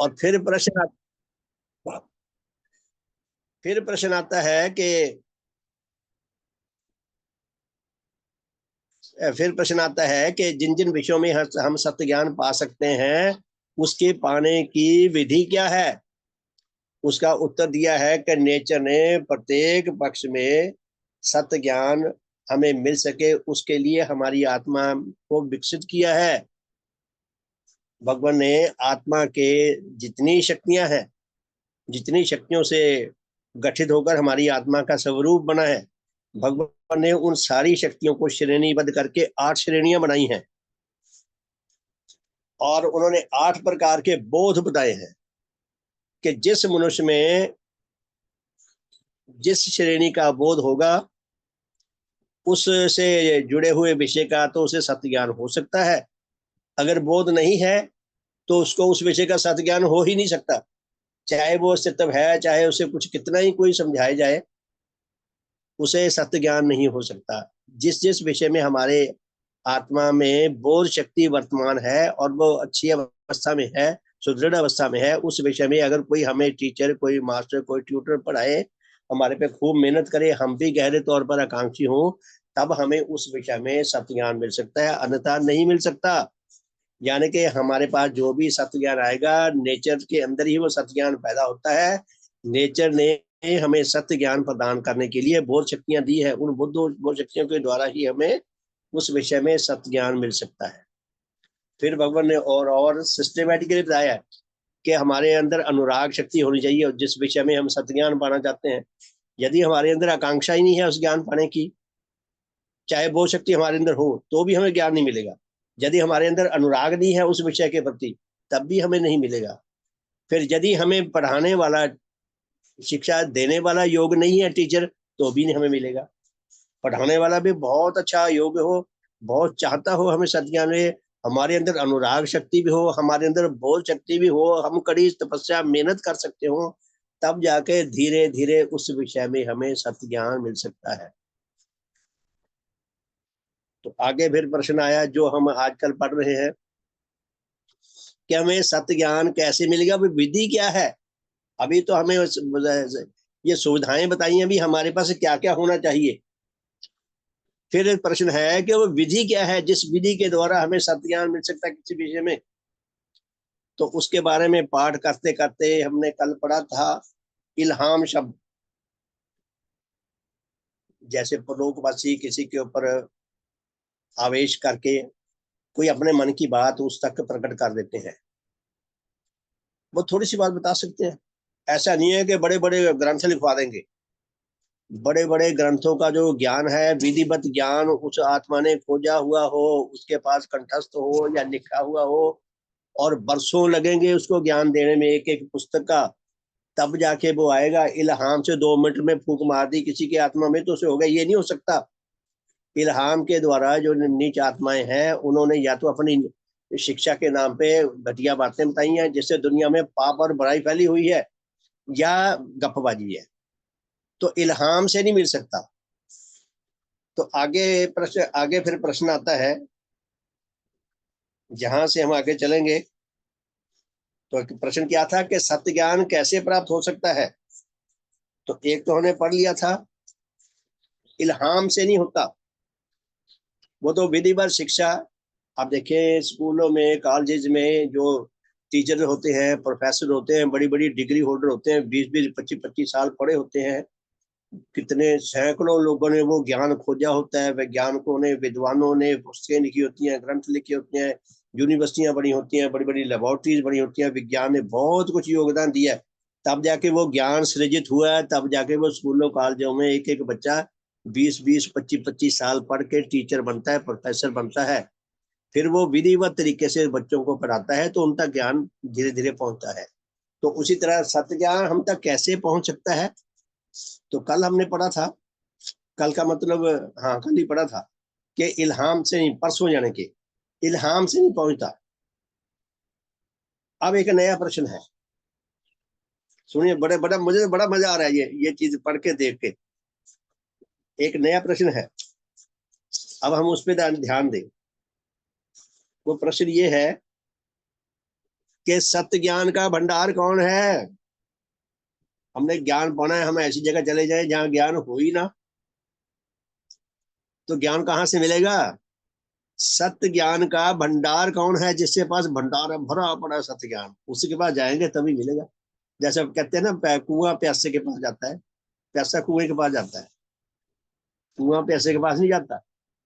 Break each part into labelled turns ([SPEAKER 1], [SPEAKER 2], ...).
[SPEAKER 1] और फिर प्रश्न आता है कि जिन जिन विषयों में हम सत्य ज्ञान पा सकते हैं, उसके पाने की विधि क्या है। उसका उत्तर दिया है कि नेचर ने प्रत्येक पक्ष में सत्य ज्ञान हमें मिल सके, उसके लिए हमारी आत्मा को विकसित किया है। भगवान ने आत्मा के जितनी शक्तियां हैं, जितनी शक्तियों से गठित होकर हमारी आत्मा का स्वरूप बना है, भगवान ने उन सारी शक्तियों को श्रेणीबद्ध करके 8 श्रेणियां बनाई हैं और उन्होंने 8 प्रकार के बोध बताए हैं कि जिस मनुष्य में जिस श्रेणी का बोध होगा, उससे जुड़े हुए विषय का तो उसे सत्य ज्ञान हो सकता है। अगर बोध नहीं है तो उसको उस विषय का सत्य ज्ञान हो ही नहीं सकता। चाहे वो अस्तित्व है, चाहे उसे कुछ कितना ही कोई समझाया जाए, उसे सत्य ज्ञान नहीं हो सकता। जिस जिस विषय में हमारे आत्मा में बोध शक्ति वर्तमान है और वो अच्छी अवस्था में है, सुदृढ़ अवस्था में है, उस विषय में अगर कोई हमें टीचर, कोई मास्टर, कोई ट्यूटर पढ़ाए, हमारे पे खूब मेहनत करे, हम भी गहरे तौर पर आकांक्षी हों, तब हमें उस विषय में सत्य ज्ञान मिल सकता है, अन्यथा नहीं मिल सकता। यानी कि हमारे पास जो भी सत्य ज्ञान आएगा, नेचर के अंदर ही वो सत्य ज्ञान पैदा होता है। नेचर ने हमें सत्य ज्ञान प्रदान करने के लिए बोध शक्तियां दी है, उन बोध शक्तियों के द्वारा ही हमें उस विषय में सत्य ज्ञान मिल सकता है। फिर भगवान ने और सिस्टमेटिकली बताया कि हमारे अंदर अनुराग शक्ति होनी चाहिए, और जिस विषय में हम सत्य ज्ञान पाना चाहते हैं, यदि हमारे अंदर आकांक्षा ही नहीं है उस ज्ञान पाने की, चाहे वो शक्ति हमारे अंदर हो, तो भी हमें ज्ञान नहीं मिलेगा। यदि हमारे अंदर अनुराग नहीं है उस विषय के प्रति, तब भी हमें नहीं मिलेगा। फिर यदि हमें पढ़ाने वाला, शिक्षा देने वाला योग नहीं है टीचर, तो भी नहीं हमें मिलेगा। पढ़ाने वाला भी बहुत अच्छा योग्य हो, बहुत चाहता हो हमें सत्य ज्ञान में, हमारे अंदर अनुराग शक्ति भी हो, हमारे अंदर बोध शक्ति भी हो, हम कड़ी तपस्या मेहनत कर सकते हो, तब जाके धीरे धीरे उस विषय में हमें सत्य ज्ञान मिल सकता है। तो आगे फिर प्रश्न आया जो हम आजकल पढ़ रहे हैं कि हमें सत्य ज्ञान कैसे मिलेगा, विधि क्या है। अभी तो हमें ये सुविधाएं बताई हैं, अभी हमारे पास क्या क्या होना चाहिए। फिर प्रश्न है कि वो विधि क्या है जिस विधि के द्वारा हमें सत्य ज्ञान मिल सकता है किसी विषय में। तो उसके बारे में पाठ करते करते हमने कल पढ़ा था इल्हाम शब्द। जैसे परलोकवासी किसी के ऊपर आवेश करके कोई अपने मन की बात उस तक प्रकट कर देते हैं, वो थोड़ी सी बात बता सकते हैं। ऐसा नहीं है कि बड़े बड़े ग्रंथ लिखवा देंगे। बड़े बड़े ग्रंथों का जो ज्ञान है, विधिवत ज्ञान उस आत्मा ने खोजा हुआ हो, उसके पास कंठस्थ हो या लिखा हुआ हो, और बरसों लगेंगे उसको ज्ञान देने में, एक एक पुस्तक का, तब जाके वो आएगा। इल्हाम से 2 मिनट में फूंक मार दी किसी के आत्मा में तो उसे हो गया, ये नहीं हो सकता। इल्हाम के द्वारा जो नीच आत्माएं हैं, उन्होंने या तो अपनी शिक्षा के नाम पे घटिया बातें बताई हैं जिससे दुनिया में पाप और बुराई फैली हुई है, या गपबाजी है, तो इल्हाम से नहीं मिल सकता। तो आगे फिर प्रश्न आता है, जहां से हम आगे चलेंगे। तो प्रश्न क्या था कि सत्य ज्ञान कैसे प्राप्त हो सकता है। तो एक तो हमने पढ़ लिया था, इल्हाम से नहीं होता, वो तो विधिवत शिक्षा। आप देखिए स्कूलों में, कॉलेज में जो टीचर होते हैं, प्रोफेसर होते हैं, बड़ी बड़ी डिग्री होल्डर होते हैं, 20-20 25-25 साल पढ़े होते हैं, कितने सैकड़ों लोगों ने वो ज्ञान खोजा होता है, वैज्ञानिकों ने, विद्वानों ने पुस्तकें लिखी होती हैं, ग्रंथ लिखे होते हैं, यूनिवर्सिटियां बनी होती हैं, बड़ी बड़ी लेबोरेटरीज बनी होती हैं, विज्ञान ने बहुत कुछ योगदान दिया है, तब जाके वो ज्ञान सृजित हुआ है। तब जाके वो स्कूलों कॉलेजों में एक एक बच्चा 20-20 25-25 साल पढ़ के टीचर बनता है, प्रोफेसर बनता है। फिर वो विधिवत तरीके से बच्चों को पढ़ाता है, तो उनका ज्ञान धीरे धीरे पहुंचता है। तो उसी तरह सत्य ज्ञान हम तक कैसे पहुंच सकता है। तो कल हमने पढ़ा था, कल का मतलब, हाँ कल ही पढ़ा था कि इल्हाम से नहीं, परसों यानी कि इल्हाम से नहीं पहुंचता। अब एक नया प्रश्न है, सुनिए, बड़े बड़ा मुझे बड़ा मजा आ रहा है ये चीज पढ़ के देख के। एक नया प्रश्न है, अब हम उस पर ध्यान दें। वो प्रश्न ये है कि सत्य ज्ञान का भंडार कौन है। हमने ज्ञान पाना है, हम ऐसी जगह चले जाए जहां ज्ञान हो ही ना, तो ज्ञान कहाँ से मिलेगा। सत्य ज्ञान का भंडार कौन है, जिसके पास भंडार है, भरा पड़ा सत्य ज्ञान, उसी के पास जाएंगे तभी मिलेगा। जैसे कहते हैं ना, कुआं प्यासे के पास जाता है, प्यासा कुएं के पास जाता है, कुआं प्यासे के पास नहीं जाता,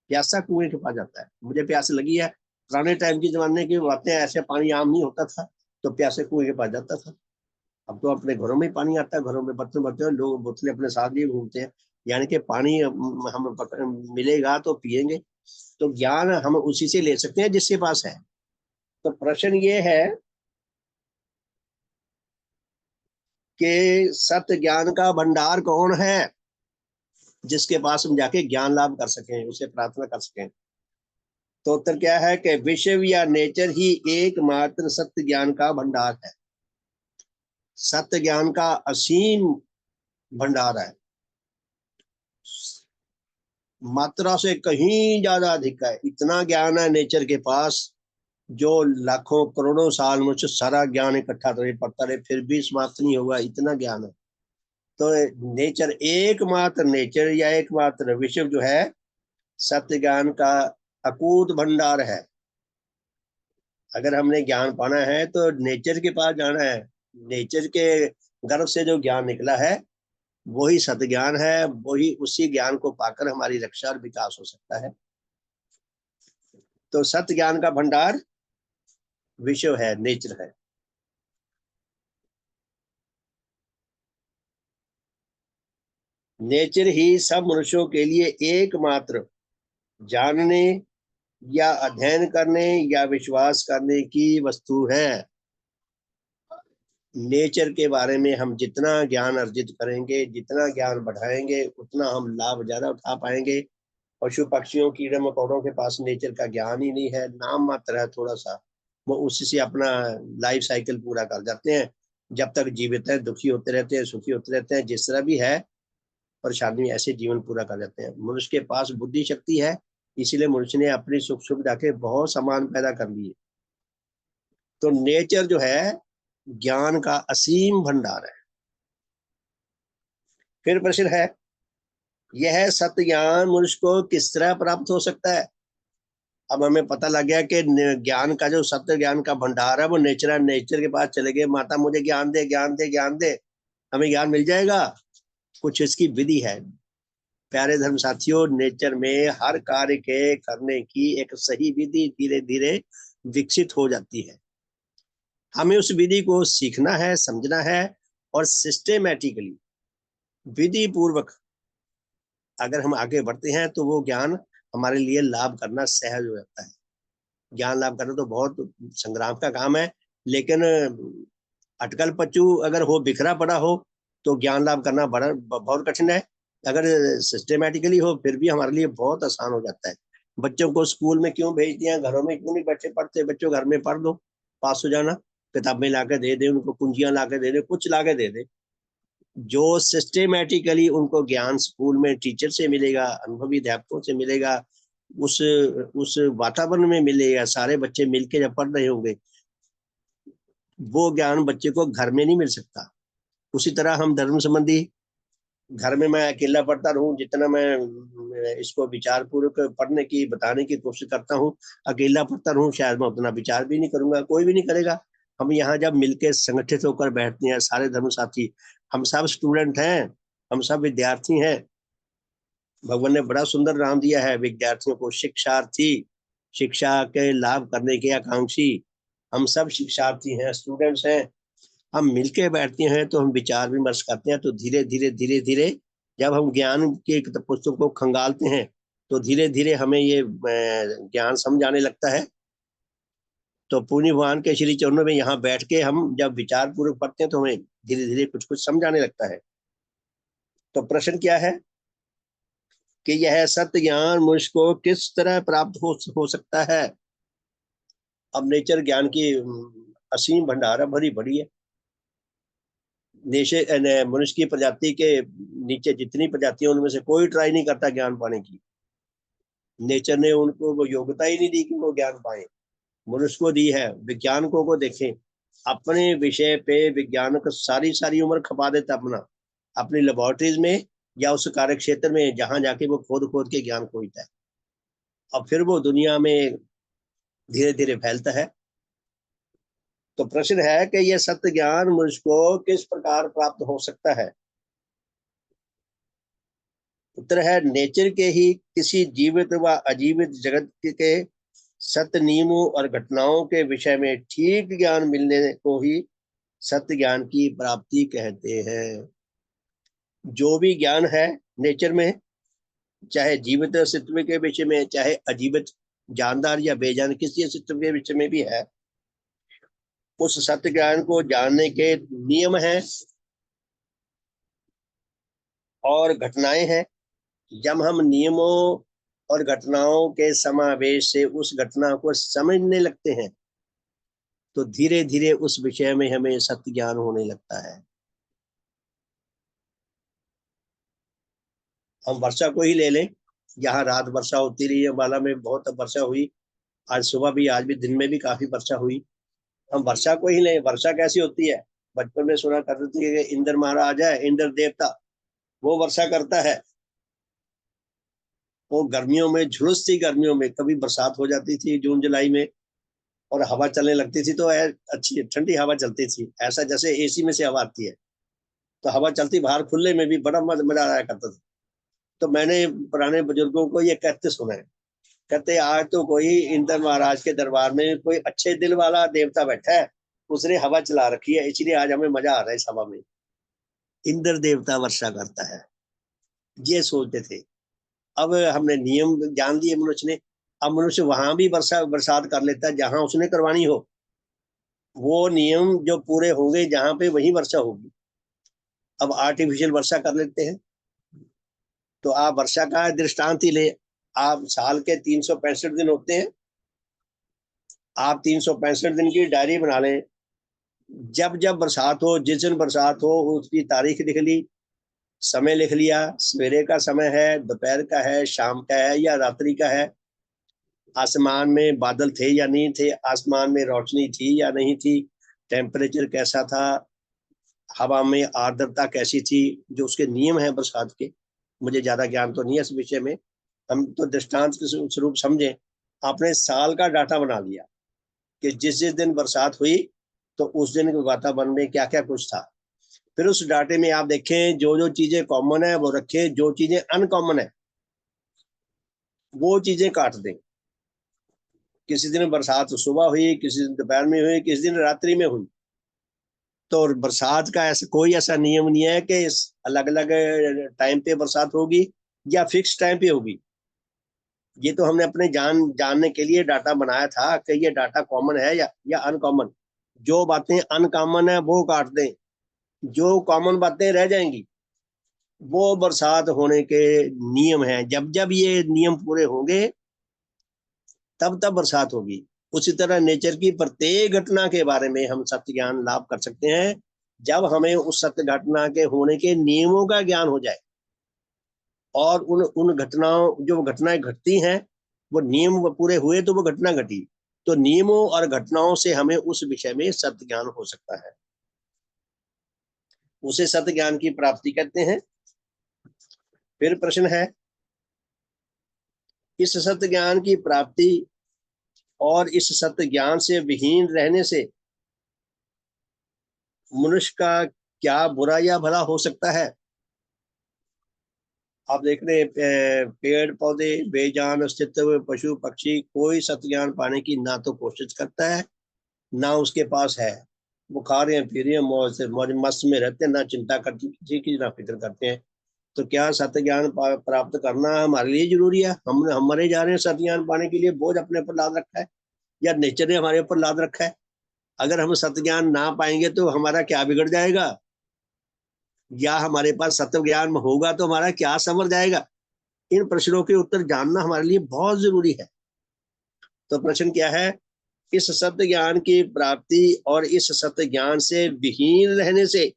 [SPEAKER 1] प्यासा कुएं के पास जाता है। मुझे प्यास लगी है, पुराने टाइम की जमाने की बातें, ऐसे पानी आम नहीं होता था, तो प्यासे कुएं के पास जाता था। अब तो अपने घरों में ही पानी आता है, घरों में बर्तन भरते हैं लोग, बोतलें अपने साथ लिए घूमते हैं। यानी कि पानी हम मिलेगा तो पिएंगे। तो ज्ञान हम उसी से ले सकते हैं जिसके पास है। तो प्रश्न ये है कि सत्य ज्ञान का भंडार कौन है, जिसके पास हम जाके ज्ञान लाभ कर सकें, उसे प्रार्थना कर सकें। तो उत्तर क्या है कि विश्व या नेचर ही एकमात्र सत्य ज्ञान का भंडार है। सत्य ज्ञान का असीम भंडार है, मात्रा से कहीं ज्यादा अधिक है। इतना ज्ञान है नेचर के पास, जो लाखों करोड़ों साल में से सारा ज्ञान इकट्ठा करे पड़ता रहे फिर भी समाप्त नहीं होगा, इतना ज्ञान है। तो नेचर, एकमात्र नेचर या एकमात्र विश्व जो है, सत्य ज्ञान का अकूत भंडार है। अगर हमने ज्ञान पाना है तो नेचर के पास जाना है। नेचर के गर्भ से जो ज्ञान निकला है वही सत्य ज्ञान है, वही, उसी ज्ञान को पाकर हमारी रक्षा और विकास हो सकता है। तो सत्य ज्ञान का भंडार विश्व है, नेचर है। नेचर ही सब मनुष्यों के लिए एकमात्र जानने या अध्ययन करने या विश्वास करने की वस्तु है। नेचर के बारे में हम जितना ज्ञान अर्जित करेंगे, जितना ज्ञान बढ़ाएंगे, उतना हम लाभ ज्यादा उठा पाएंगे। पशु पक्षियों, कीड़े मकोड़ों के पास नेचर का ज्ञान ही नहीं है, नाम मात्र है थोड़ा सा, वो उसी से अपना लाइफ साइकिल पूरा कर जाते हैं। जब तक जीवित है दुखी होते रहते हैं, सुखी होते रहते हैं, जिस तरह भी है परेशानी में ऐसे जीवन पूरा कर जाते हैं। मनुष्य के पास बुद्धि शक्ति है, इसीलिए मनुष्य ने अपनी सुख सुविधा के बहुत सामान पैदा कर लिए। तो नेचर जो है ज्ञान का असीम भंडार है। फिर प्रश्न है, यह सत्य ज्ञान मनुष्य को किस तरह प्राप्त हो सकता है। अब हमें पता लग गया कि ज्ञान का जो सत्य ज्ञान का भंडार है वो नेचर है। नेचर के पास चले गए, माता मुझे ज्ञान दे, ज्ञान दे, ज्ञान दे, हमें ज्ञान मिल जाएगा। कुछ इसकी विधि है। प्यारे धर्म साथियों, नेचर में हर कार्य के करने की एक सही विधि धीरे धीरे विकसित हो जाती है। हमें उस विधि को सीखना है, समझना है, और सिस्टेमेटिकली, विधि पूर्वक अगर हम आगे बढ़ते हैं तो वो ज्ञान हमारे लिए लाभ करना सहज हो जाता है। ज्ञान लाभ करना तो बहुत संग्राम का काम है, लेकिन अटकल पच्चू अगर हो, बिखरा पड़ा हो, तो ज्ञान लाभ करना बड़ा बहुत कठिन है। अगर सिस्टेमेटिकली हो फिर भी हमारे लिए बहुत आसान हो जाता है। बच्चों को स्कूल में क्यों भेजते हैं, घरों में क्यों नहीं बच्चे पढ़ते। बच्चों घर में पढ़ दो, पास हो जाना, किताबें ला के दे दे, उनको कुंजियां ला के दे दे, कुछ ला के दे दे। जो सिस्टेमेटिकली उनको ज्ञान स्कूल में टीचर से मिलेगा, अनुभवी अध्यापकों से मिलेगा, उस उस वातावरण में मिलेगा, सारे बच्चे मिलके जब पढ़ रहे होंगे, वो ज्ञान बच्चे को घर में नहीं मिल सकता। उसी तरह हम धर्म संबंधी, घर में मैं अकेला पढ़ता रहूं, जितना मैं इसको विचार पूर्वक पढ़ने की, बताने की कोशिश करता हूँ, अकेला पढ़ता रहूं, शायद मैं उतना विचार भी नहीं करूंगा, कोई भी नहीं करेगा। हम यहाँ जब मिलके संगठित होकर बैठते हैं सारे धर्म साथी, हम सब स्टूडेंट हैं, हम सब विद्यार्थी हैं। भगवान ने बड़ा सुंदर नाम दिया है विद्यार्थियों को, शिक्षार्थी, शिक्षा के लाभ करने के आकांक्षी। हम सब शिक्षार्थी हैं, स्टूडेंट्स हैं। हम मिलके बैठते हैं तो हम विचार विमर्श करते हैं, तो धीरे धीरे धीरे धीरे जब हम ज्ञान के पुस्तक को खंगालते हैं तो धीरे धीरे हमें ये ज्ञान समझ आने लगता है। तो पुण्य भगवान के श्री चरणों में यहाँ बैठ के हम जब विचार पूर्वक पढ़ते हैं तो हमें धीरे धीरे कुछ कुछ समझ आने लगता है। तो प्रश्न क्या है कि यह सत्य ज्ञान मनुष्य को किस तरह प्राप्त हो सकता है। अब नेचर ज्ञान की असीम भंडार है, भरी बड़ी है। मनुष्य की प्रजाति के नीचे जितनी प्रजातियां, उनमें से कोई ट्राई नहीं करता ज्ञान पाने की। नेचर ने उनको वो योग्यता ही नहीं दी कि वो ज्ञान पाए। मनुष्य को दी है। वैज्ञानिकों को देखें, अपने विषय पे विज्ञान को सारी सारी उम्र खपा देता अपनी लेबोरेटरीज में या उस कार्य क्षेत्र में जहां जाके वो खोद खोद के ज्ञान खोजता है, और फिर वो दुनिया में धीरे धीरे फैलता है। तो प्रश्न है कि यह सत्य ज्ञान मनुष्य को किस प्रकार प्राप्त हो सकता है। उत्तर है, नेचर के ही किसी जीवित व अजीवित जगत के सत्य नियमों और घटनाओं के विषय में ठीक ज्ञान मिलने को ही सत्य ज्ञान की प्राप्ति कहते हैं। जो भी ज्ञान है नेचर में, चाहे जीवित अस्तित्व के विषय में, चाहे अजीवित जानदार या बेजान किसी अस्तित्व के विषय में भी है, उस सत्य ज्ञान को जानने के नियम हैं और घटनाएं हैं। जब हम नियमों और घटनाओं के समावेश से उस घटना को समझने लगते हैं तो धीरे धीरे उस विषय में हमें सत्य ज्ञान होने लगता है। हम वर्षा को ही ले लें, यहाँ रात वर्षा होती रही, अम्बाला में बहुत वर्षा हुई, आज सुबह भी, आज भी दिन में भी काफी वर्षा हुई। हम वर्षा को ही लें, वर्षा कैसी होती है, बचपन में सुना करते थे कि इंद्र महाराज है, इंद्र देवता, वो वर्षा करता है। वो गर्मियों में, झुलस थी गर्मियों में, कभी बरसात हो जाती थी जून जुलाई में और हवा चलने लगती थी तो अच्छी ठंडी हवा चलती थी, ऐसा जैसे एसी में से हवा आती है। तो हवा चलती बाहर खुले में भी बड़ा मजा आया करता था। तो मैंने पुराने बुजुर्गों को ये कहते सुना है, कहते आज तो कोई इंद्र महाराज के दरबार में कोई अच्छे दिल वाला देवता बैठा है, उसने हवा चला रखी है, इसलिए आज हमें मजा आ रहा है इस हवा में। इंद्र देवता वर्षा करता है, ये सोचते थे। अब हमने नियम जान दिए मनुष्य ने, अब मनुष्य वहां भी बरसात कर लेता है जहां उसने करवानी हो। वो नियम जो पूरे होंगे जहां पे वही वर्षा होगी। अब आर्टिफिशियल वर्षा कर लेते हैं। तो आप वर्षा का दृष्टांत ही ले, आप साल के 365 दिन होते हैं, आप 365 दिन की डायरी बना लें। जब जब बरसात हो, जिस दिन बरसात हो उसकी तारीख लिख ली, समय लिख लिया, सवेरे का समय है, दोपहर का है, शाम का है या रात्रि का है, आसमान में बादल थे या नहीं थे, आसमान में रोशनी थी या नहीं थी, टेम्परेचर कैसा था, हवा में आर्द्रता कैसी थी, जो उसके नियम है बरसात के। मुझे ज्यादा ज्ञान तो नहीं है इस विषय में, हम तो दृष्टांत के स्वरूप समझे। आपने साल का डाटा बना लिया कि जिस जिस दिन बरसात हुई तो उस दिन के वातावरण में क्या क्या कुछ था। फिर उस डाटे में आप देखें, जो जो चीजें कॉमन है वो रखें, जो चीजें अनकॉमन है वो चीजें काट दें। किसी दिन बरसात सुबह हुई, किसी दिन दोपहर में हुई, किसी दिन रात्रि में हुई। तो बरसात का ऐसा कोई ऐसा नियम नहीं है कि अलग अलग टाइम पे बरसात होगी या फिक्स टाइम पे होगी। ये तो हमने अपने जानने के लिए डाटा बनाया था कि ये डाटा कॉमन है या अनकॉमन। जो बातें अनकॉमन है वो काट दें, जो कॉमन बातें रह जाएंगी। वो बरसात होने के नियम हैं, जब जब ये नियम पूरे होंगे तब तब बरसात होगी। उसी तरह नेचर की प्रत्येक घटना के बारे में हम सत्य ज्ञान लाभ कर सकते हैं जब हमें उस सत्य घटना के होने के नियमों का ज्ञान हो जाए, और उन उन घटनाओं, जो घटनाएं घटती हैं वो नियम पूरे हुए तो वो घटना घटी। तो नियमों और घटनाओं से हमें उस विषय में सत्य ज्ञान हो सकता है, उसे सत्य ज्ञान की प्राप्ति कहते हैं। फिर प्रश्न है, इस सत्य ज्ञान की प्राप्ति और इस सत्य ज्ञान से विहीन रहने से मनुष्य का क्या बुरा या भला हो सकता है। आप देख रहे पेड़ पौधे, बेजान अस्तित्व, पशु पक्षी, कोई सत्य ज्ञान पाने की ना तो कोशिश करता है ना उसके पास है। वो खा रहे हैं, पी रहे हैं, मौज से मौज मस्त में रहते हैं, ना चिंता करते किसी की ना फिक्र करते हैं। तो क्या सत्य ज्ञान प्राप्त करना हमारे लिए जरूरी है। हम मरे जा रहे हैं सत्य ज्ञान पाने के लिए, बोझ अपने ऊपर लाद रखा है या नेचर ने हमारे ऊपर लाद रखा है। अगर हम सत्य ज्ञान ना पाएंगे तो हमारा क्या बिगड़ जाएगा, या हमारे पास सत्य ज्ञान होगा तो हमारा क्या संवर जाएगा। इन प्रश्नों के उत्तर जानना हमारे लिए बहुत जरूरी है। तो प्रश्न क्या है, इस सत्य ज्ञान की प्राप्ति और इस सत्य ज्ञान से विहीन रहने से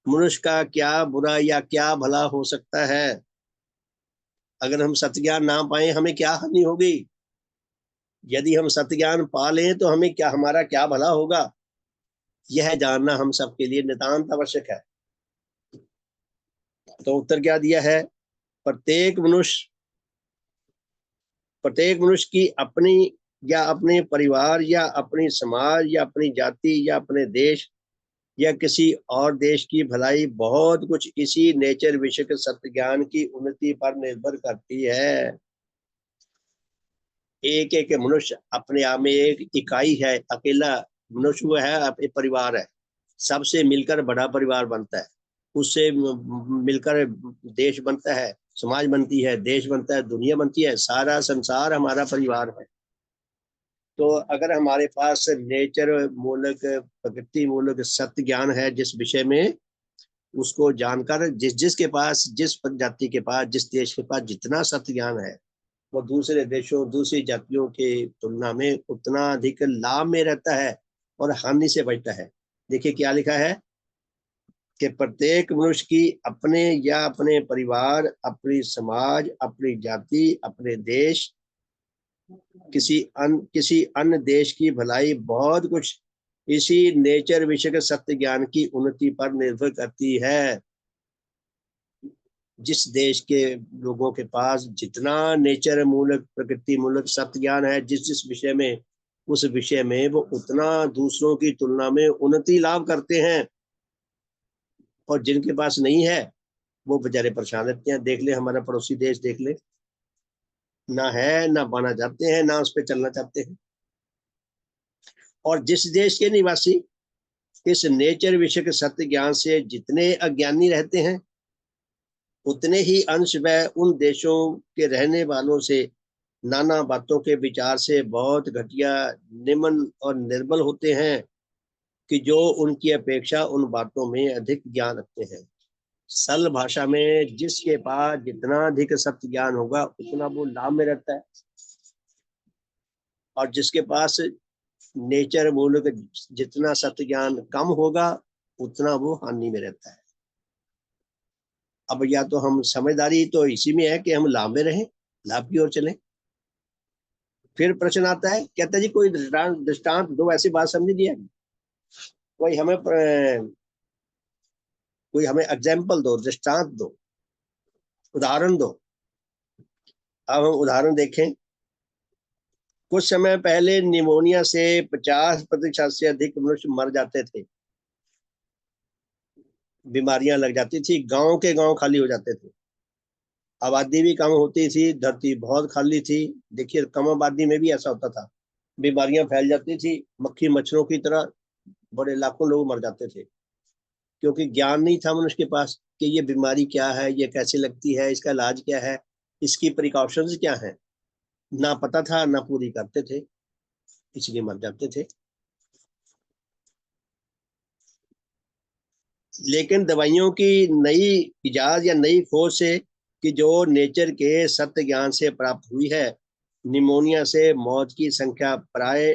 [SPEAKER 1] मनुष्य का क्या बुरा या क्या भला हो सकता है। अगर हम सत्य ज्ञान ना पाए हमें क्या हानि होगी, यदि हम सत्य ज्ञान पा लें तो हमें क्या, हमारा क्या भला होगा। यह जानना हम सबके लिए नितांत आवश्यक है। तो उत्तर क्या दिया है? प्रत्येक मनुष्य की अपनी या अपने परिवार या अपनी समाज या अपनी जाति या अपने देश या किसी और देश की भलाई बहुत कुछ इसी नेचर विषय के सत्य ज्ञान की उन्नति पर निर्भर करती है। एक एक मनुष्य अपने आप में एक इकाई है, अकेला मनुष्य वो है, अपने परिवार है, सबसे मिलकर बड़ा परिवार बनता है, उससे मिलकर देश बनता है, समाज बनती है, देश बनता है, दुनिया बनती है, सारा संसार हमारा परिवार है। तो अगर हमारे पास नेचर मूलक प्रकृति मूलक सत्य ज्ञान है जिस विषय में, उसको जानकर जिस जिसके पास, जिस जाति के पास, जिस देश के पास जितना सत्य ज्ञान है, वो दूसरे देशों दूसरी जातियों के तुलना में उतना अधिक लाभ में रहता है और हानि से बचता है। देखिए क्या लिखा है कि प्रत्येक मनुष्य की अपने या अपने परिवार, अपनी समाज, अपनी जाति, अपने देश, किसी अन्य देश की भलाई बहुत कुछ इसी नेचर विषय के सत्य ज्ञान की उन्नति पर निर्भर करती है। जिस देश के लोगों के पास जितना नेचर मूलक प्रकृति मूलक सत्य ज्ञान है, जिस जिस विषय में, उस विषय में वो उतना दूसरों की तुलना में उन्नति लाभ करते हैं। और जिनके पास नहीं है वो बेचारे परेशान रहते हैं। देख ले हमारा पड़ोसी देश, देख ले, ना है, ना पाना चाहते हैं, ना उस पर चलना चाहते हैं। और जिस देश के निवासी इस नेचर विषय के सत्य ज्ञान से जितने अज्ञानी रहते हैं, उतने ही अंश वह उन देशों के रहने वालों से नाना बातों के विचार से बहुत घटिया, निम्न और निर्बल होते हैं, कि जो उनकी अपेक्षा उन बातों में अधिक ज्ञान रखते हैं। सरल भाषा में, जिसके पास जितना अधिक सत्य ज्ञान होगा उतना वो लाभ में रहता है, और जिसके पास नेचर मूलक जितना सत्य ज्ञान कम होगा उतना वो हानि में रहता है। अब या तो हम, समझदारी तो इसी में है कि हम लाभ में रहें, लाभ की ओर चलें। फिर प्रश्न आता है, कहता है जी कोई दृष्टांत दो, ऐसी बात समझ लिया, कोई हमें कोई हमें एग्जाम्पल दो, दृष्टांत दो, उदाहरण दो। अब हम उदाहरण देखें। कुछ समय पहले निमोनिया से 50% से अधिक मनुष्य मर जाते थे, बीमारियां लग जाती थी, गांव के गांव खाली हो जाते थे, आबादी भी कम होती थी, धरती बहुत खाली थी। देखिए कम आबादी में भी ऐसा होता था, बीमारियां फैल जाती थी मक्खी मच्छरों की तरह, बड़े लाखों लोग मर जाते थे, क्योंकि ज्ञान नहीं था मनुष्य के पास कि ये बीमारी क्या है, ये कैसे लगती है, इसका इलाज क्या है, इसकी प्रिकॉशंस क्या है, ना पता था, ना पूरी करते थे, इसलिए मर जाते थे। लेकिन दवाइयों की नई इजाद या नई खोज से, कि जो नेचर के सत्य ज्ञान से प्राप्त हुई है, निमोनिया से मौत की संख्या प्राय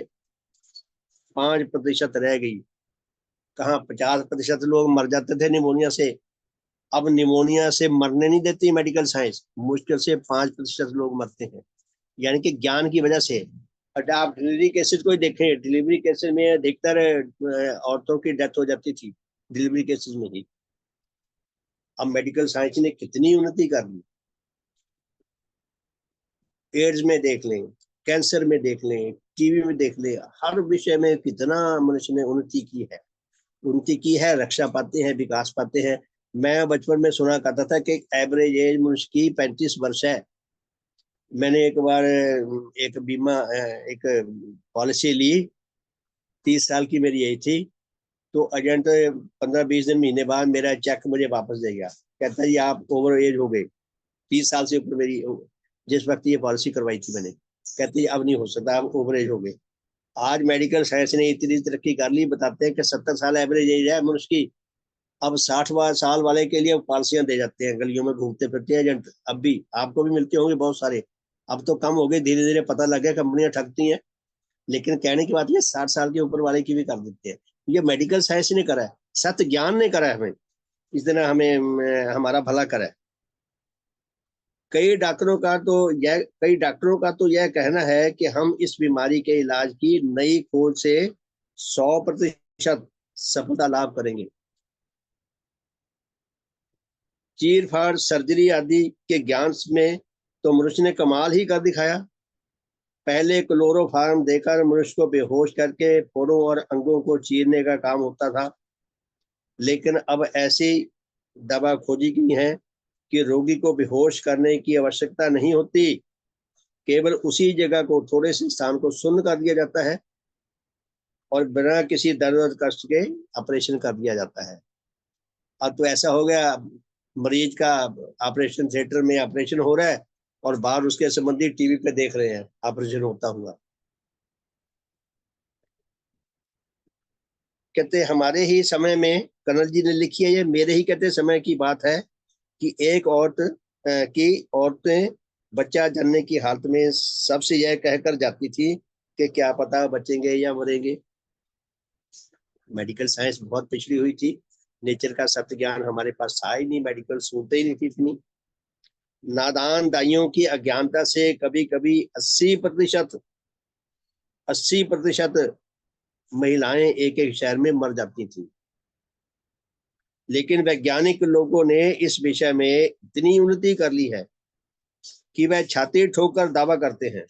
[SPEAKER 1] 5% रह गई। कहाँ 50% लोग मर जाते थे निमोनिया से, अब निमोनिया से मरने नहीं देती मेडिकल साइंस, मुश्किल से 5% लोग मरते हैं, यानी कि ज्ञान की वजह से। अगर आप डिलीवरी केसेस को देखें, डिलीवरी केसेस में अधिकतर औरतों की डेथ हो जाती थी डिलीवरी केसेस में ही। अब मेडिकल साइंस ने कितनी उन्नति कर ली, एड्स में देख लें, कैंसर में देख लें, टीबी में देख लें, हर विषय में कितना मनुष्य ने उन्नति की है, उन्नति की है, रक्षा पाते हैं, विकास पाते हैं। मैं बचपन में सुना करता था कि एवरेज एज मनुष्य की 35 वर्ष है। मैंने एक बार एक बीमा एक पॉलिसी ली, 30 साल की मेरी एज थी। तो एजेंट 15-20 दिन महीने बाद मेरा चेक मुझे वापस दे गया, कहता है ये आप ओवर एज हो गए, 30 साल से ऊपर मेरी, जिस वक्त ये पॉलिसी करवाई थी मैंने, कहती है अब नहीं हो सकता, आप ओवर एज हो गए। आज मेडिकल साइंस ने इतनी तरक्की कर ली, बताते हैं कि 70 साल एवरेज एज है मनुष्य की। अब 60 साल वाले के लिए पॉलिसियां दे जाते हैं, गलियों में घूमते फिरते हैं एजेंट, अब भी आपको भी मिलते होंगे बहुत सारे। अब तो कम हो गए, धीरे धीरे पता लग गया कंपनियां ठगती हैं, लेकिन कहने की बात ये 60 साल के ऊपर वाले की भी कर देते हैं। ये मेडिकल साइंस ने करा है, सत्य ज्ञान ने करा है, हमें इस दिन हमें हमारा भला करा है। कई डॉक्टरों का तो यह कहना है कि हम इस बीमारी के इलाज की नई खोज से 100% सफलता लाभ करेंगे। चीर फाड़ सर्जरी आदि के ज्ञान में तो मनुष्य ने कमाल ही कर दिखाया। पहले क्लोरोफार्म देकर मनुष्य को बेहोश करके फोड़ों और अंगों को चीरने का काम होता था, लेकिन अब ऐसी दवा खोजी गई है कि रोगी को बेहोश करने की आवश्यकता नहीं होती, केवल उसी जगह को थोड़े से स्थान को सुन्न कर दिया जाता है और बिना किसी दर्द और कष्ट के ऑपरेशन कर दिया जाता है। अब तो ऐसा हो गया, मरीज का ऑपरेशन थिएटर में ऑपरेशन हो रहा है और बाहर उसके संबंधी टीवी पे देख रहे हैं ऑपरेशन होता हुआ। कहते हमारे ही समय में, कनल जी ने लिखी है, ये मेरे ही कहते समय की बात है कि एक औरतें बच्चा जनने की हालत में सबसे यह कहकर जाती थी कि क्या पता बचेंगे या मरेंगे। मेडिकल साइंस बहुत पिछड़ी हुई थी, नेचर का सत्य ज्ञान हमारे पास था ही नहीं, मेडिकल सुनते ही नहीं थी इतनी। नादान दाइयों की अज्ञानता से कभी कभी 80% महिलाएं एक एक शहर में मर जाती थी। लेकिन वैज्ञानिक लोगों ने इस विषय में इतनी उन्नति कर ली है कि वह छाती ठोककर दावा करते हैं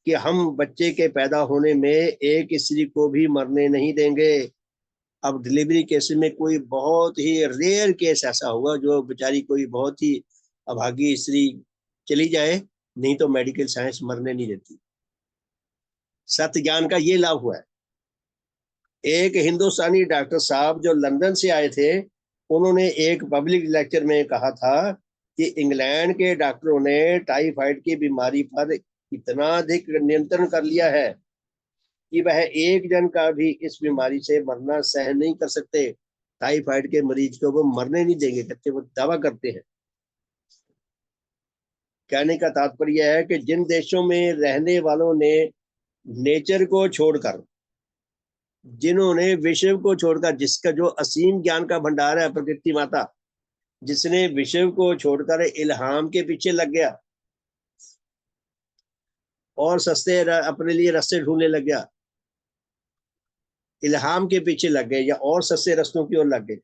[SPEAKER 1] कि हम बच्चे के पैदा होने में एक स्त्री को भी मरने नहीं देंगे। अब डिलीवरी केस में कोई बहुत ही रेयर केस ऐसा होगा जो बेचारी कोई बहुत ही अभागी स्त्री चली जाए, नहीं तो मेडिकल साइंस मरने नहीं देती। सत्य ज्ञान का ये लाभ हुआ है। एक हिंदुस्तानी डॉक्टर साहब जो लंदन से आए थे, उन्होंने एक पब्लिक लेक्चर में कहा था कि इंग्लैंड के डॉक्टरों ने टाइफाइड की बीमारी पर इतना अधिक नियंत्रण कर लिया है कि वह एक जन का भी इस बीमारी से मरना सहन नहीं कर सकते। टाइफाइड के मरीज को वो मरने नहीं देंगे, कहते वो दावा करते हैं। कहने का तात्पर्य है कि जिन देशों में रहने वालों ने नेचर को छोड़कर, जिन्होंने विश्व को छोड़कर, जिसका जो असीम ज्ञान का भंडार है प्रकृति माता, जिसने विश्व को छोड़कर इल्हाम के पीछे लग गया और सस्ते अपने लिए रास्ते ढूंढने लग गया, इल्हाम के पीछे लग गए या और सस्ते रास्तों की ओर लग गए,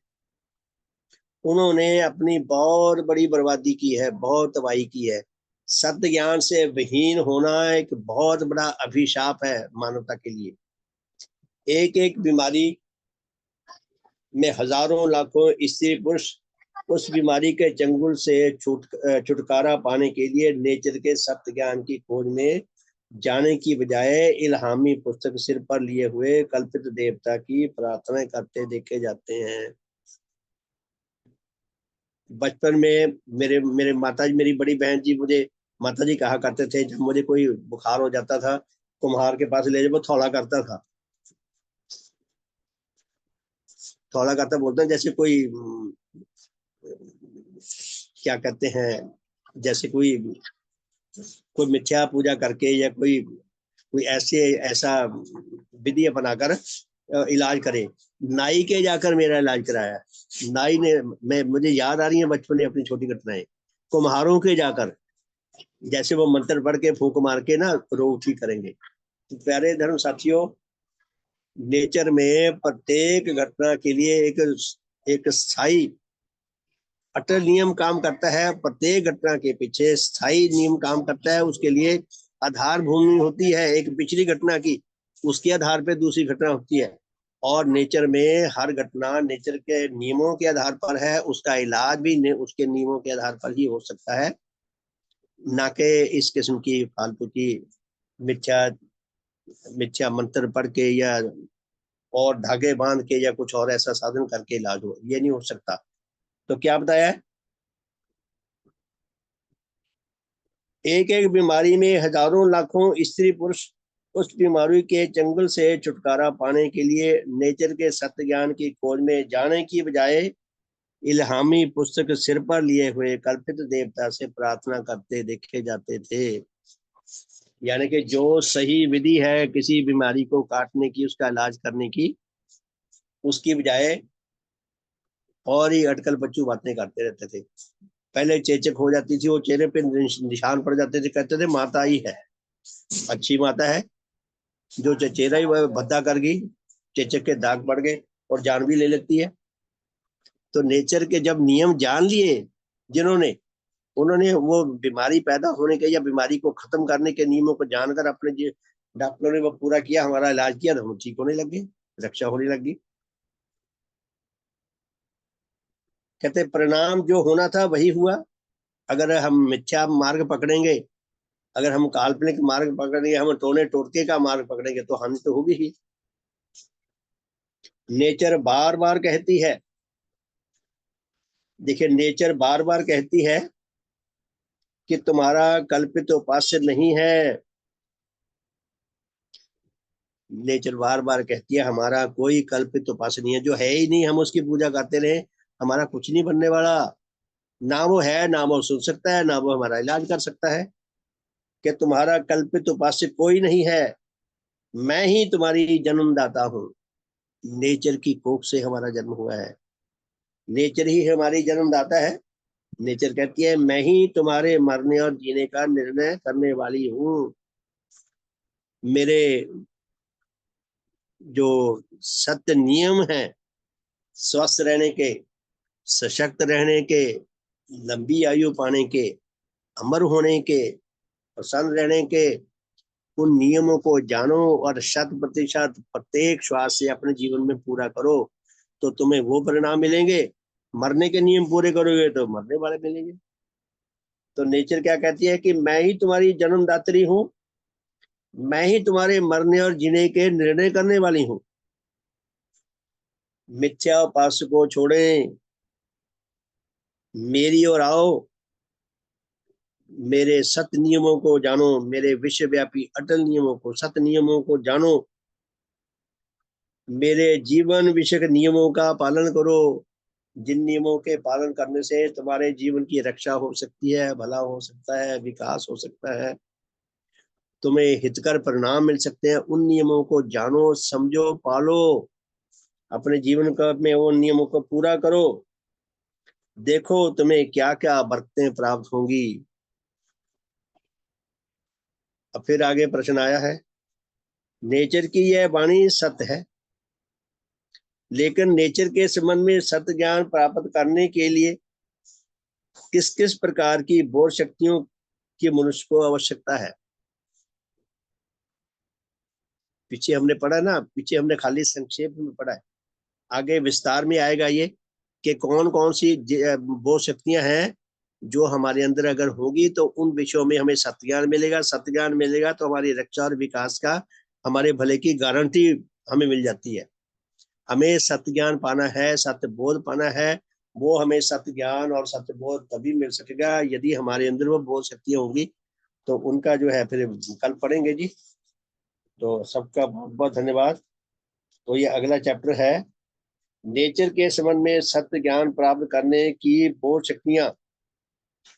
[SPEAKER 1] उन्होंने अपनी बहुत बड़ी बर्बादी की है, बहुत तबाही की है। सत्य ज्ञान से विहीन होना एक बहुत बड़ा अभिशाप है मानवता के लिए। एक एक बीमारी में हजारों लाखों स्त्री पुरुष उस बीमारी के चंगुल से छुटकारा पाने के लिए नेचर के सत्य ज्ञान की खोज में जाने की बजाय इल्हामी पुस्तक सिर पर लिए हुए कल्पित देवता की प्रार्थना करते देखे जाते हैं। बचपन में मेरे मेरे माता जी, मेरी बड़ी बहन जी, मुझे माता जी कहा करते थे, जब मुझे कोई बुखार हो जाता था कुम्हार के पास ले जाओ, थोड़ा करता था। थोड़ा करता बोलते हैं जैसे कोई क्या कहते हैं, जैसे कोई कोई मिथ्या पूजा करके या कोई कोई ऐसा विधि बनाकर इलाज करे। नाई के जाकर मेरा इलाज कराया। नाई ने, मैं मुझे याद आ रही है बचपन में अपनी छोटी घटनाएं। कुम्हारों के जाकर, जैसे वो मंत्र पढ़ के फूंक मार के ना रोग ठीक करेंगे। तो प्यारे धर्म साथियों, नेचर में प्रत्येक घटना के लिए एक स्थायी अटल नियम काम करता है। प्रत्येक घटना के पीछे स्थायी नियम काम करता है। उसके लिए आधार भूमि होती है एक पिछली घटना की, उसके आधार पे दूसरी घटना होती है। और नेचर में हर घटना नेचर के नियमों के आधार पर है, उसका इलाज भी उसके नियमों के आधार पर ही हो सकता है, ना कि इस किस्म की फालतू की मिथ्या मिथ्या मंत्र पढ़ के या और धागे बांध के या कुछ और ऐसा साधन करके इलाज हो, ये नहीं हो सकता। तो क्या बताया, एक एक बीमारी में हजारों लाखों स्त्री पुरुष उस बीमारी के चंगुल से छुटकारा पाने के लिए नेचर के सत्य ज्ञान की खोज में जाने की बजाय इल्हामी पुस्तक सिर पर लिए हुए कल्पित देवता से प्रार्थना करते देखे जाते थे। यानी कि जो सही विधि है किसी बीमारी को काटने की, उसका इलाज करने की, उसकी बजाय और ही अटकल बच्चू बातें करते रहते थे। पहले चेचक हो जाती थी, वो चेहरे पे निशान पड़ जाते थे, कहते थे माता ही है, अच्छी माता है, जो चेहरा ही भद्दा कर गई, चेचक के दाग पड़ गए, और जान भी ले लेती है। तो नेचर के जब नियम जान लिए जिन्होंने, उन्होंने वो बीमारी पैदा होने के या बीमारी को खत्म करने के नियमों को जानकर अपने डॉक्टरों ने वो पूरा किया, हमारा इलाज किया, तो हम ठीक होने लग गए, रक्षा होने लगी। कहते परिणाम जो होना था वही हुआ। अगर हम मिथ्या मार्ग पकड़ेंगे, अगर हम काल्पनिक मार्ग पकड़ेंगे, हम टोने टोटके का मार्ग पकड़ेंगे, तो हानि तो होगी ही। नेचर बार बार कहती है, देखिए नेचर बार बार कहती है कि तुम्हारा कल्पित उपास्य नहीं है। नेचर बार बार कहती है हमारा कोई कल्पित उपास्य नहीं है, जो है ही नहीं हम उसकी पूजा करते रहे, हमारा कुछ नहीं बनने वाला। ना वो है, ना वो सुन सकता है, ना वो हमारा इलाज कर सकता है। कि तुम्हारा कल्पित उपास्य कोई नहीं है, मैं ही तुम्हारी जन्मदाता हूँ। नेचर की कोख से हमारा जन्म हुआ है, नेचर ही हमारी जन्मदाता है। नेचर कहती है मैं ही तुम्हारे मरने और जीने का निर्णय करने वाली हूँ। मेरे जो सत्य नियम है, स्वस्थ रहने के, सशक्त रहने के, लंबी आयु पाने के, अमर होने के, प्रसन्न रहने के, उन नियमों को जानो और 100% प्रत्येक श्वास से अपने जीवन में पूरा करो, तो तुम्हें वो परिणाम मिलेंगे। मरने के नियम पूरे करोगे तो मरने वाले मिलेंगे। तो नेचर क्या कहती है कि मैं ही तुम्हारी जन्मदात्री हूँ, मैं ही तुम्हारे मरने और जीने के निर्णय करने वाली हूँ। मिथ्या उपास्य को छोड़ें, मेरी ओर आओ, मेरे सत्य नियमों को जानो, मेरे विश्वव्यापी अटल नियमों को, सत्य नियमों को जानो, मेरे जीवन विषयक नियमों का पालन करो, जिन नियमों के पालन करने से तुम्हारे जीवन की रक्षा हो सकती है, भला हो सकता है, विकास हो सकता है, तुम्हें हितकर परिणाम मिल सकते हैं। उन नियमों को जानो, समझो, पालो, अपने जीवन का में उन नियमों को पूरा करो। देखो तुम्हें क्या क्या बरकतें प्राप्त होंगी। अब फिर आगे प्रश्न आया है, नेचर की यह वाणी सत्य है, लेकिन नेचर के संबंध में सत्य ज्ञान प्राप्त करने के लिए किस किस प्रकार की बोध शक्तियों की मनुष्य को आवश्यकता है। पीछे हमने पढ़ा ना, पीछे हमने खाली संक्षेप में पढ़ा है, आगे विस्तार में आएगा ये कि कौन कौन सी बोध शक्तियां हैं जो हमारे अंदर अगर होगी तो उन विषयों में हमें सत्य ज्ञान मिलेगा। सत्य ज्ञान मिलेगा तो हमारी रक्षा और विकास का, हमारे भले की गारंटी हमें मिल जाती है। हमें सत्य ज्ञान पाना है, सत्य बोध पाना है, वो हमें सत्य ज्ञान और सत्य बोध तभी मिल सकेगा यदि हमारे अंदर वो बोध शक्तियां होंगी। तो उनका जो है फिर कल पढ़ेंगे जी। तो सबका बहुत बहुत धन्यवाद। तो ये अगला चैप्टर है, नेचर के संबंध में सत्य ज्ञान प्राप्त करने की बोध शक्तियां।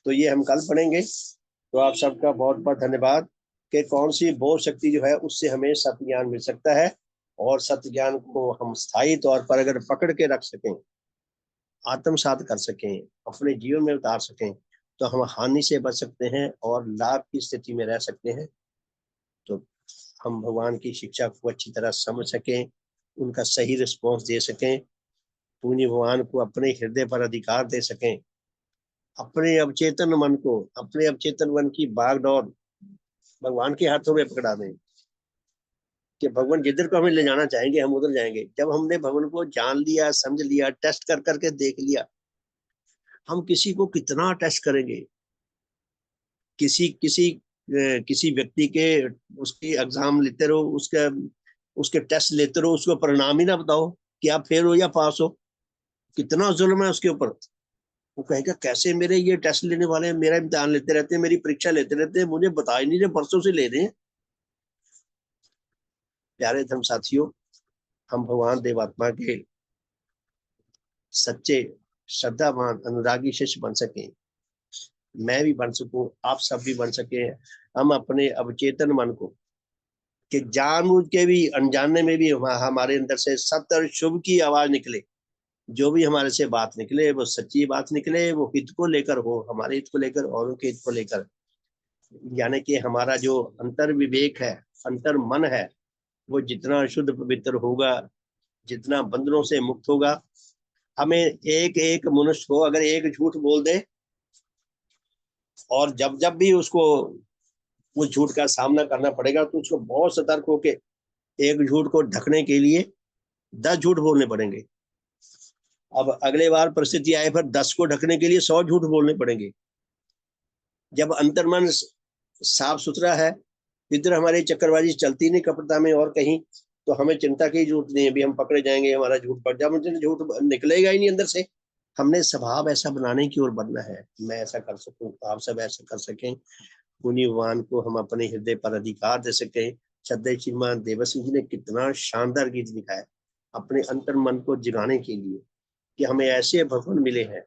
[SPEAKER 1] तो ये हम कल पढ़ेंगे। तो आप सबका बहुत बहुत धन्यवाद कि कौन सी बोध शक्ति जो है उससे हमें सत्य ज्ञान मिल सकता है, और सत्य ज्ञान को हम स्थायी तौर पर अगर पकड़ के रख सकें, आत्मसात कर सकें, अपने जीवन में उतार सकें, तो हम हानि से बच सकते हैं और लाभ की स्थिति में रह सकते हैं। तो हम भगवान की शिक्षा को अच्छी तरह समझ सकें, उनका सही रिस्पॉन्स दे सकें, पुण्य भगवान को अपने हृदय पर अधिकार दे सकें, अपने अवचेतन मन को, अपने अवचेतन मन की बागडोर भगवान के हाथों में पकड़ा दें कि भगवान जिधर को हमें ले जाना चाहेंगे हम उधर जाएंगे। जब हमने भगवान को जान लिया, समझ लिया, टेस्ट कर करके देख लिया, हम किसी को कितना टेस्ट करेंगे। किसी किसी किसी व्यक्ति के उसकी एग्जाम लेते रहो, उसके उसके टेस्ट लेते रहो, उसको परिणाम ही ना बताओ कि आप फेल हो या पास हो, कितना जुल्म है उसके ऊपर। वो कहेगा कैसे मेरे ये टेस्ट लेने वाले हैं, मेरा इम्तिहान लेते रहते हैं, मेरी परीक्षा लेते रहते हैं, मुझे बता ही नहीं रहे, बरसों से ले रहे हैं। प्यारे धर्म साथियों, हम भगवान देवात्मा के सच्चे श्रद्धावान अनुरागी शिष्य बन सके, मैं भी बन सकूं, आप सब भी बन सके। हम अपने अवचेतन मन को कि जानबूझ के भी अनजाने में भी हमारे अंदर से सत्य और शुभ की आवाज निकले, जो भी हमारे से बात निकले वो सच्ची बात निकले, वो हित को लेकर हो, हमारे हित को लेकर, औरों के हित को लेकर। यानी कि हमारा जो अंतर विवेक है, अंतर मन है, वो जितना शुद्ध पवित्र होगा, जितना बंधनों से मुक्त होगा। हमें एक एक मनुष्य को अगर एक झूठ बोल दे, और जब जब भी उसको उस झूठ का सामना करना पड़ेगा, तो उसको बहुत सतर्क होके एक झूठ को ढकने के लिए 10 झूठ बोलने पड़ेंगे। अब अगले बार परिस्थिति आए पर 10 को ढकने के लिए 100 झूठ बोलने पड़ेंगे। जब अंतर्मन साफ सुथरा है, इधर हमारी चक्करबाजी चलती नहीं कपटता में और कहीं, तो हमें चिंता की जरूरत नहीं है भी हम पकड़े जाएंगे, हमारा झूठ पड़ जाए, मुझे झूठ निकलेगा ही नहीं अंदर से। हमने स्वभाव ऐसा बनाने की ओर बढ़ना है, मैं ऐसा कर सकूं, आप सब ऐसा कर सकें, पुण्यवान को हम अपने हृदय पर अधिकार दे सकें। श्रद्धेय श्रीमान देवसिंह जी ने कितना शानदार गीत लिखा है अपने अंतर मन को जगाने के लिए, कि हमें ऐसे भगवान मिले हैं,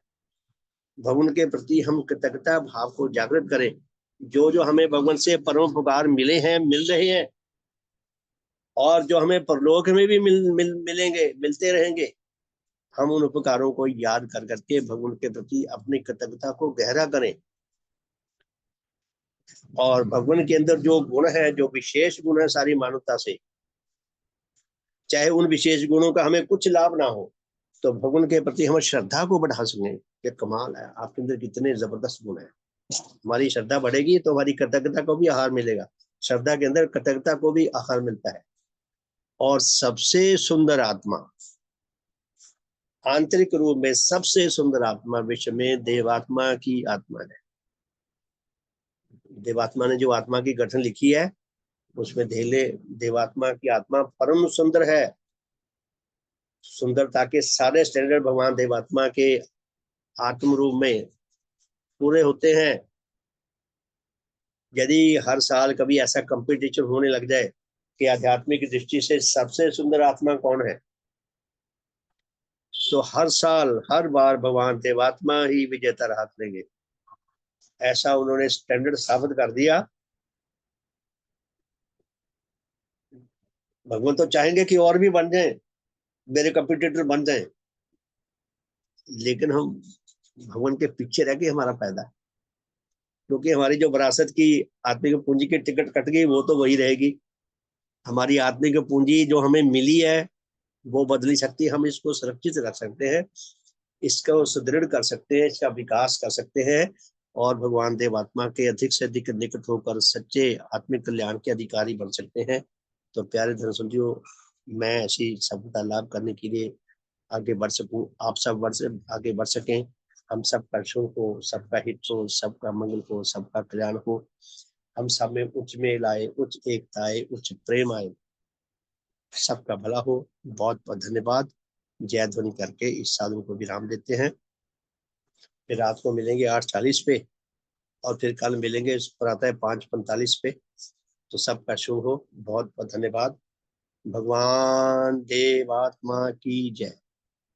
[SPEAKER 1] भगवान के प्रति हम कृतज्ञता भाव को जागृत करें। जो जो हमें भगवान से परम उपकार मिले हैं, मिल रहे हैं, और जो हमें परलोक में भी मिलेंगे, मिलते रहेंगे, हम उन उपकारों को याद कर करके भगवान के प्रति अपनी कृतज्ञता को गहरा करें। और भगवान के अंदर जो गुण है, जो विशेष गुण है सारी मानवता से, चाहे उन विशेष गुणों का हमें कुछ लाभ ना हो, तो भगवान के प्रति हम श्रद्धा को बढ़ा सकें। ये कमाल है, आपके अंदर कितने जबरदस्त गुण है। हमारी श्रद्धा बढ़ेगी तो हमारी कृतज्ञता को भी आहार मिलेगा, श्रद्धा के अंदर कृतज्ञता को भी आहार मिलता है। और सबसे सुंदर आत्मा, आंतरिक रूप में सबसे सुंदर आत्मा विश्व में देवात्मा की आत्मा है। देवात्मा ने जो आत्मा की गठन लिखी है, उसमें देवात्मा की आत्मा परम सुंदर है। सुंदरता के सारे स्टैंडर्ड भगवान देवात्मा के आत्म रूप में पूरे होते हैं। यदि हर साल कभी ऐसा कंपटीशन होने लग जाए कि आध्यात्मिक दृष्टि से सबसे सुंदर आत्मा कौन है, तो हर साल हर बार भगवान देवात्मा ही विजेता रहा करेंगे। ऐसा उन्होंने स्टैंडर्ड साबित कर दिया। भगवान तो चाहेंगे कि और भी बन जाए, मेरे कंपटीटर बन जाए, लेकिन हम भगवान के पीछे रह के हमारा फायदा, क्योंकि हमारी जो विरासत की आत्मिक पूंजी की टिकट कट गई, वो तो वही रहेगी। हमारी आत्मिक पूंजी जो हमें मिली है वो बदली सकती है, हम इसको सुरक्षित रख सकते हैं, इसको सुदृढ़ कर सकते हैं, इसका विकास कर सकते हैं, और भगवान देवात्मा के अधिक से अधिक निकट होकर सच्चे आत्मिक कल्याण के अधिकारी बन सकते हैं। तो प्यारे धर्मसंधियों, मैं ऐसी सफलता लाभ करने के लिए आगे बढ़ सकूं, आप सब वर्ष आगे बढ़ सकें, हम सब का शुभ हो, सबका हित हो, सबका मंगल हो, सबका कल्याण हो, हम सब में उच्च मेल आए, उच्च एकता आए, उच्च प्रेम आए, सबका भला हो। बहुत बहुत धन्यवाद। जय ध्वनि करके इस साधन को विराम देते हैं। फिर रात को मिलेंगे 8:40 पे, और फिर कल मिलेंगे प्रातः 5:45 पे। तो सबका शुभ हो। बहुत बहुत धन्यवाद। भगवान देवात्मा की जय।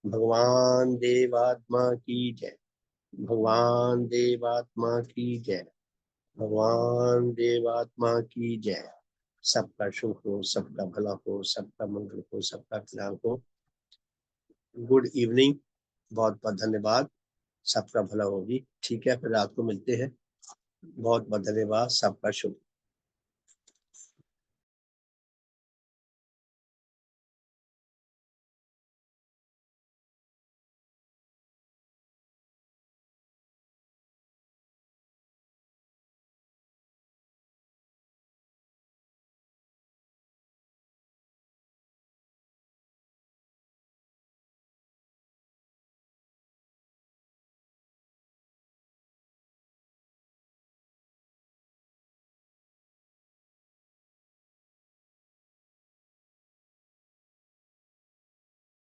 [SPEAKER 1] भगवान देवात्मा की जय। भगवान देवात्मा की जय। भगवान देवात्मा की जय। सबका शुभ हो, सबका भला हो, सबका मंगल हो, सबका कल्याण हो। Good evening. बहुत बहुत धन्यवाद। सबका भला होगी। ठीक है, फिर रात को मिलते हैं। बहुत बहुत धन्यवाद। सबका शुभ।